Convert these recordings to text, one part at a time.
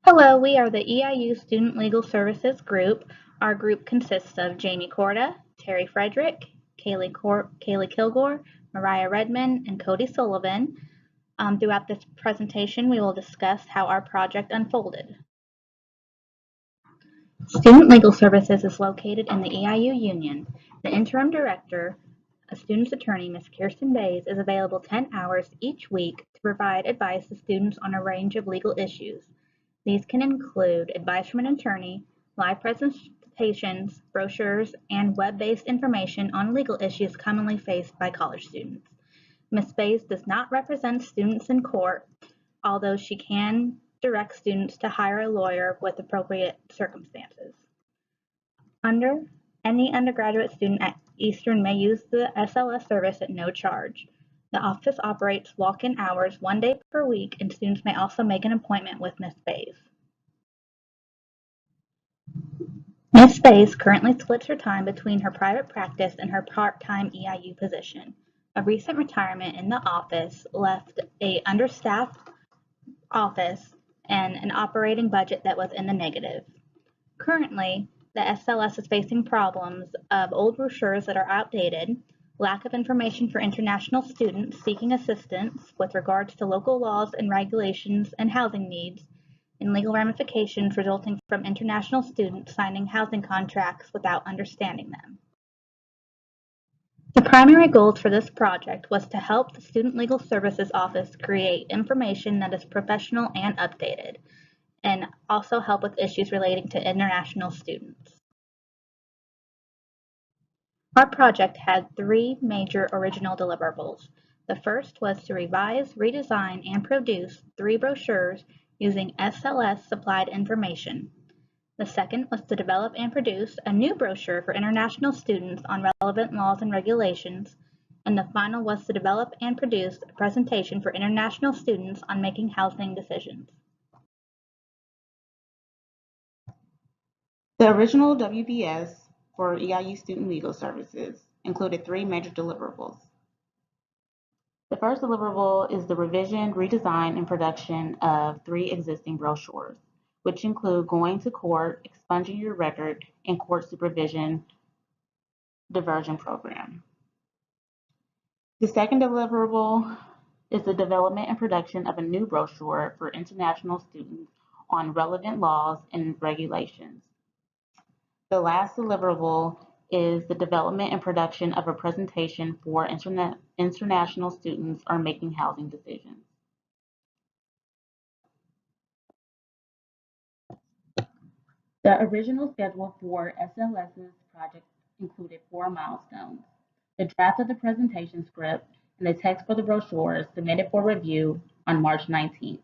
Hello, we are the EIU Student Legal Services Group. Our group consists of Jamie Corda, Terry Frederick, Kaylee Kilgore, Mariah Redmond, and Cody Sullivan. Throughout this presentation, we will discuss how our project unfolded. Student Legal Services is located in the EIU Union. The interim director, a student's attorney, Ms. Kirsten Bays, is available 10 hours each week to provide advice to students on a range of legal issues. These can include advice from an attorney, live presentations, brochures, and web-based information on legal issues commonly faced by college students. Ms. Bays does not represent students in court, although she can direct students to hire a lawyer with appropriate circumstances. Any undergraduate student at Eastern may use the SLS service at no charge. The office operates walk-in hours 1 day per week, and students may also make an appointment with Ms. Bays. Ms. Bays currently splits her time between her private practice and her part-time EIU position. A recent retirement in the office left an understaffed office and an operating budget that was in the negative. Currently, the SLS is facing problems of old brochures that are outdated, lack of information for international students seeking assistance with regards to local laws and regulations and housing needs, and legal ramifications resulting from international students signing housing contracts without understanding them. The primary goals for this project was to help the Student Legal Services Office create information that is professional and updated, and also help with issues relating to international students. Our project had 3 major original deliverables. The first was to revise, redesign, and produce 3 brochures using SLS supplied information. The second was to develop and produce a new brochure for international students on relevant laws and regulations. And the final was to develop and produce a presentation for international students on making housing decisions. The original WBS for EIU Student Legal Services included 3 major deliverables. The first deliverable is the revision, redesign, and production of 3 existing brochures, which include going to court, expunging your record, and court supervision diversion program. The second deliverable is the development and production of a new brochure for international students on relevant laws and regulations. The last deliverable is the development and production of a presentation for international students on making housing decisions. The original schedule for SLS's project included 4 milestones: the draft of the presentation script and the text for the brochures submitted for review on March 19th,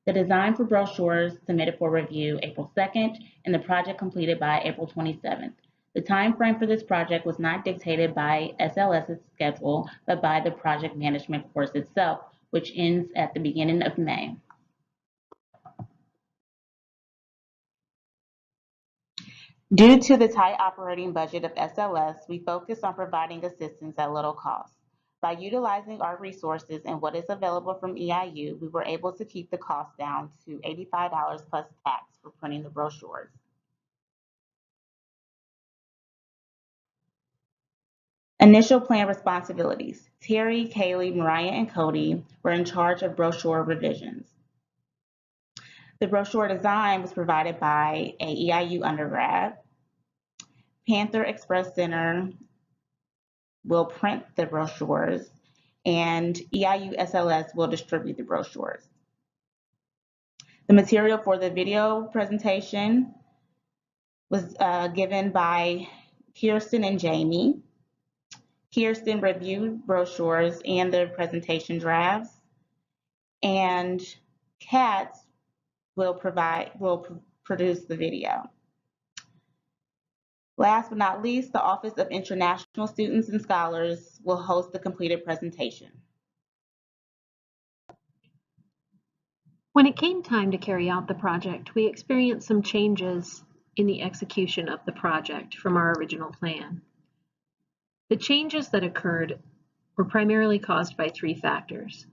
the design for brochures submitted for review April 2nd, and the project completed by April 27th. The time frame for this project was not dictated by SLS's schedule, but by the project management course itself, which ends at the beginning of May. Due to the tight operating budget of SLS, we focused on providing assistance at little cost. By utilizing our resources and what is available from EIU, we were able to keep the cost down to $85 plus tax for printing the brochures. Initial plan responsibilities. Terry, Kaylee, Mariah, and Cody were in charge of brochure revisions. The brochure design was provided by a EIU undergrad. Panther Express Center will print the brochures, and EIU SLS will distribute the brochures. The material for the video presentation was given by Kirsten and Jamie. Kirsten reviewed brochures and the presentation drafts, and Kat will produce the video. Last but not least, the Office of International Students and Scholars will host the completed presentation. When it came time to carry out the project, we experienced some changes in the execution of the project from our original plan. The changes that occurred were primarily caused by 3 factors.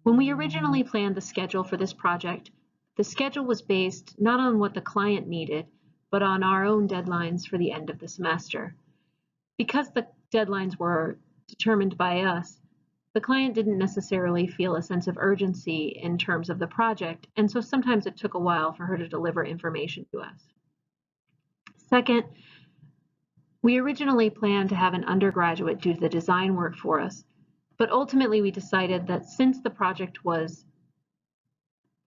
When we originally planned the schedule for this project, The schedule was based not on what the client needed, but on our own deadlines for the end of the semester. Because the deadlines were determined by us, the client didn't necessarily feel a sense of urgency in terms of the project, and so sometimes it took a while for her to deliver information to us. Second, we originally planned to have an undergraduate do the design work for us, but ultimately we decided that since the project was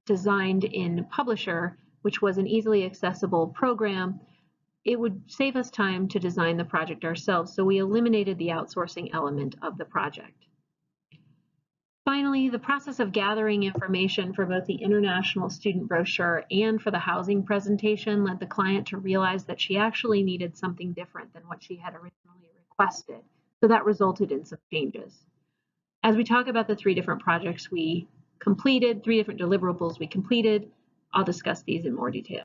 designed in Publisher, which was an easily accessible program, it would save us time to design the project ourselves, so we eliminated the outsourcing element of the project. Finally, the process of gathering information for both the international student brochure and for the housing presentation led the client to realize that she actually needed something different than what she had originally requested, so that resulted in some changes. As we talk about the three different projects we completed, three different deliverables we completed, I'll discuss these in more detail.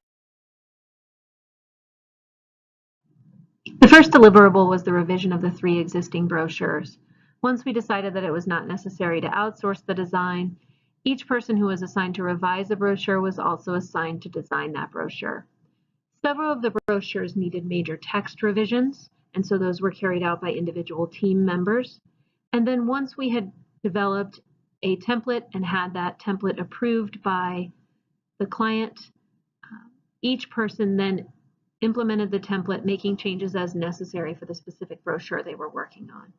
The first deliverable was the revision of the three existing brochures. Once we decided that it was not necessary to outsource the design, each person who was assigned to revise the brochure was also assigned to design that brochure. Several of the brochures needed major text revisions, and so those were carried out by individual team members. And then once we had developed a template and had that template approved by the client, each person then implemented the template, making changes as necessary for the specific brochure they were working on.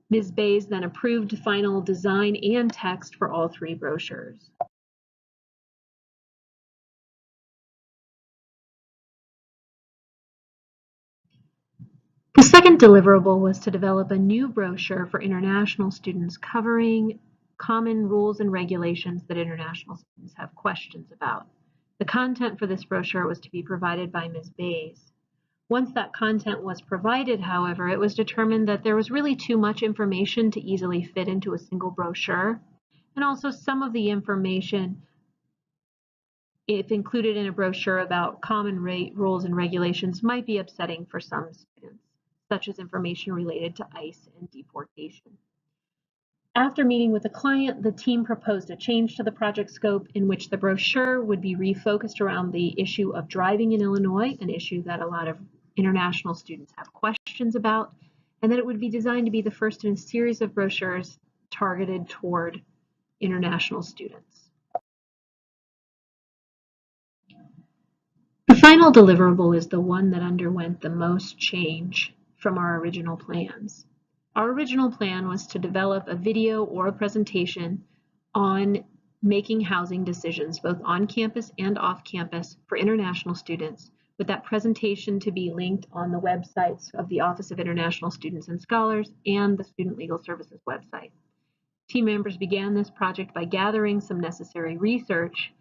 Ms. Bays then approved final design and text for all three brochures. The second deliverable was to develop a new brochure for international students covering common rules and regulations that international students have questions about. The content for this brochure was to be provided by Ms. Bays. Once that content was provided, however, it was determined that there was really too much information to easily fit into a single brochure, and also some of the information, if included in a brochure about common rules and regulations, might be upsetting for some students, such as information related to ICE and deportation. After meeting with the client, the team proposed a change to the project scope in which the brochure would be refocused around the issue of driving in Illinois, an issue that a lot of international students have questions about, and that it would be designed to be the first in a series of brochures targeted toward international students. The final deliverable is the one that underwent the most change from our original plans. Our original plan was to develop a video or a presentation on making housing decisions, both on campus and off campus, for international students, with that presentation to be linked on the websites of the Office of International Students and Scholars and the Student Legal Services website. Team members began this project by gathering some necessary research,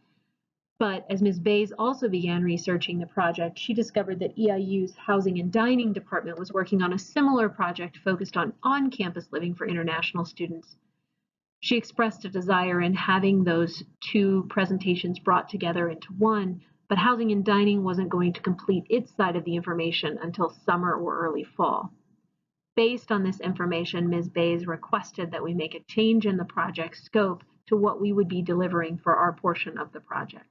but as Ms. Bays also began researching the project, she discovered that EIU's Housing and Dining Department was working on a similar project focused on on-campus living for international students. She expressed a desire in having those two presentations brought together into one, but Housing and Dining wasn't going to complete its side of the information until summer or early fall. Based on this information, Ms. Bays requested that we make a change in the project scope to what we would be delivering for our portion of the project.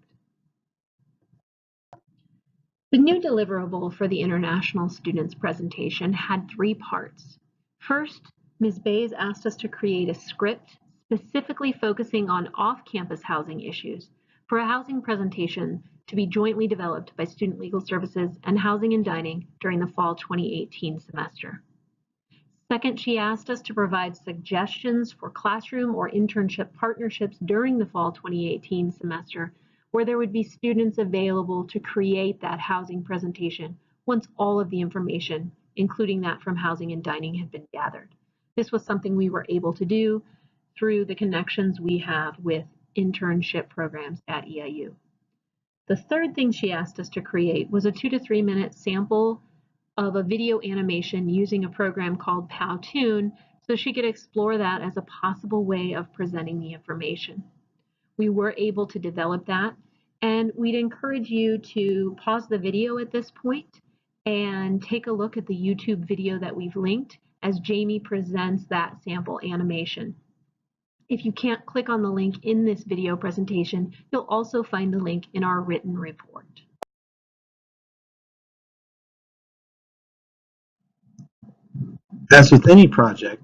The new deliverable for the international students presentation had three parts. First, Ms. Bays asked us to create a script specifically focusing on off-campus housing issues for a housing presentation to be jointly developed by Student Legal Services and Housing and Dining during the fall 2018 semester. Second, she asked us to provide suggestions for classroom or internship partnerships during the fall 2018 semester, where there would be students available to create that housing presentation once all of the information, including that from Housing and Dining, had been gathered. This was something we were able to do through the connections we have with internship programs at EIU. The third thing she asked us to create was a 2 to 3 minute sample of a video animation using a program called Powtoon, so she could explore that as a possible way of presenting the information. We were able to develop that, and we'd encourage you to pause the video at this point and take a look at the YouTube video that we've linked as Jamie presents that sample animation. If you can't click on the link in this video presentation, you'll also find the link in our written report. As with any project,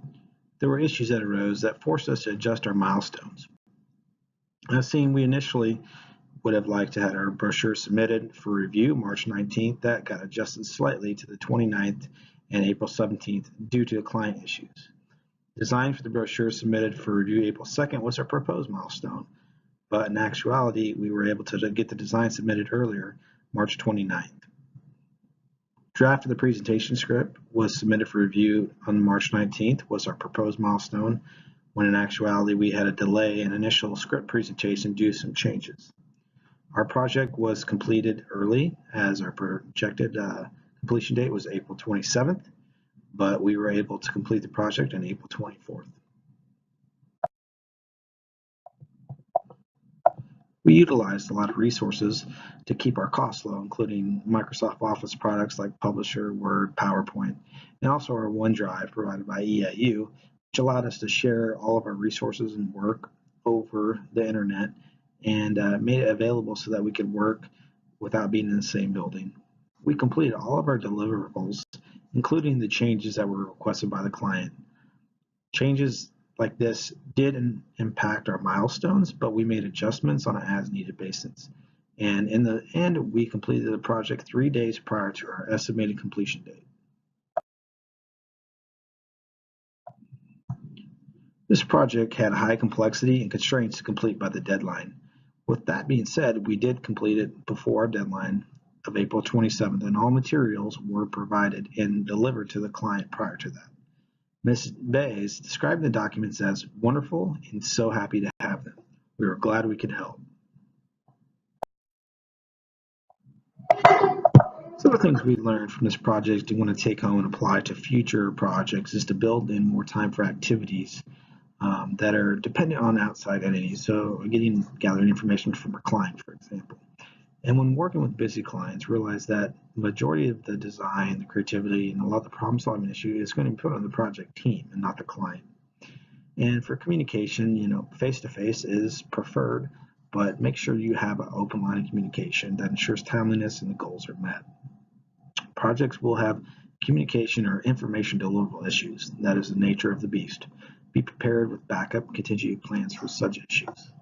there were issues that arose that forced us to adjust our milestones. As seen, we initially would have liked to have our brochure submitted for review March 19th. That got adjusted slightly to the 29th and April 17th due to client issues. Design for the brochure submitted for review April 2nd was our proposed milestone, but in actuality, we were able to get the design submitted earlier, March 29th. Draft of the presentation script was submitted for review on March 19th, was our proposed milestone, when in actuality we had a delay in initial script presentation due to some changes. Our project was completed early as our projected completion date was April 27th, but we were able to complete the project on April 24th. We utilized a lot of resources to keep our costs low, including Microsoft Office products like Publisher, Word, PowerPoint, and also our OneDrive provided by EIU, which allowed us to share all of our resources and work over the internet and made it available so that we could work without being in the same building. We completed all of our deliverables, including the changes that were requested by the client. Changes like this did impact our milestones, but we made adjustments on an as-needed basis. And in the end, we completed the project 3 days prior to our estimated completion date. This project had high complexity and constraints to complete by the deadline. With that being said, we did complete it before our deadline of April 27th, and all materials were provided and delivered to the client prior to that. Ms. Bays described the documents as wonderful and so happy to have them. We were glad we could help. Some of the things we learned from this project and want to take home and apply to future projects is to build in more time for activities that are dependent on outside entities. So gathering information from our client, for example. And when working with busy clients, realize that the majority of the design, the creativity, and a lot of the problem-solving issue is going to be put on the project team and not the client. And for communication, face-to-face is preferred, but make sure you have an open line of communication that ensures timeliness and the goals are met. Projects will have communication or information deliverable issues. That is the nature of the beast. Be prepared with backup contingency plans for such issues.